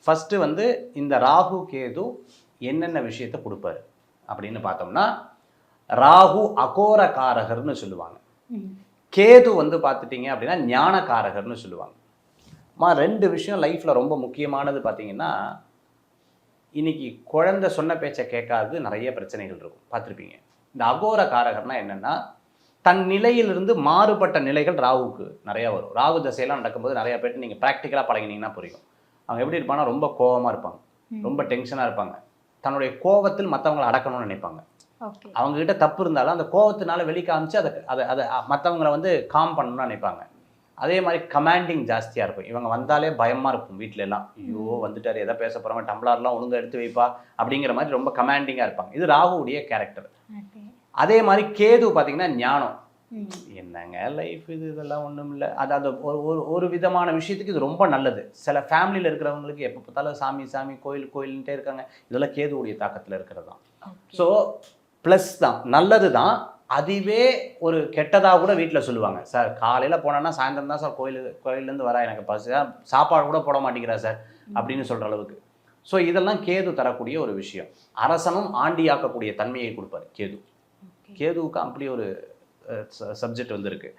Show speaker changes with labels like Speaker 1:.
Speaker 1: First வந்து இந்த ராகு கேது என்னென்ன விஷயத்தை கொடுப்பாரு அப்படின்னு பார்த்தோம்னா, ராகு அகோரகாரகர்னு சொல்லுவாங்க. கேது வந்து பார்த்துட்டிங்க அப்படின்னா ஞானகாரகர்னு சொல்லுவாங்க. 2 விஷயம் லைஃப்பில் ரொம்ப முக்கியமானது பார்த்தீங்கன்னா, இன்னைக்கு குழந்தை சொன்ன பேச்சை கேட்காது நிறைய பிரச்சனைகள் இருக்கும், பார்த்துருப்பீங்க. இந்த அகோரகாரகர்னா என்னென்னா, தன் நிலையிலிருந்து மாறுபட்ட நிலைகள் ராகுக்கு நிறையா வரும். ராகு தசையெல்லாம் நடக்கும்போது நிறையா பேர்ட்டு நீங்கள் ப்ராக்டிக்கலாக பழகினீங்கன்னா புரியும். அவங்க எப்படி இருப்பாங்கன்னா, ரொம்ப கோபமாக இருப்பாங்க, ரொம்ப டென்ஷனாக இருப்பாங்க, தன்னுடைய கோபத்தில் மற்றவங்களை அடக்கணும்னு நினைப்பாங்க. அவங்ககிட்ட தப்பு இருந்தாலும் அந்த கோபத்தினால வெளிக்காமிச்சு அதை மற்றவங்களை வந்து காம் பண்ணணும்னு நினைப்பாங்க. அதே மாதிரி கமாண்டிங் ஜாஸ்தியாக இருக்கும். இவங்க வந்தாலே பயமாக இருக்கும் வீட்டில எல்லாம். ஐயோ வந்துட்டார், எதை பேச போகிறோம், டம்ளர்லாம் ஒழுங்காக எடுத்து வைப்பா அப்படிங்கிற மாதிரி ரொம்ப கமாண்டிங்காக இருப்பாங்க. இது ராகுவுடைய கேரக்டர். அதே மாதிரி கேது பார்த்தீங்கன்னா ஞானம். என்னங்க லைஃப் இது, இதெல்லாம் ஒன்றும் இல்லை. அதாவது ஒரு விதமான விஷயத்துக்கு இது ரொம்ப நல்லது. சில ஃபேமிலியில் இருக்கிறவங்களுக்கு எப்போ பார்த்தாலும் சாமி சாமி கோயில் கோயில்ன்ட்டே இருக்காங்க. இதெல்லாம் கேதுவுடைய தாக்கத்தில் இருக்கிறது தான். ஸோ ப்ளஸ் தான், நல்லது தான். அதுவே ஒரு கெட்டதாக கூட வீட்டில் சொல்லுவாங்க. சார் காலையில் போனோன்னா சாயந்தரம் தான் சார் கோயிலேருந்து வரா, எனக்கு பசி, சாப்பாடு கூட போட மாட்டேங்கிறா சார் அப்படின்னு சொல்கிற அளவுக்கு. ஸோ இதெல்லாம் கேது தரக்கூடிய ஒரு விஷயம். அரசனும் ஆண்டியாக்கக்கூடிய தன்மையை கொடுப்பார் கேது. கேதுவுக்கு அப்படி ஒரு சப்ஜெக்ட் வந்து இருக்குது.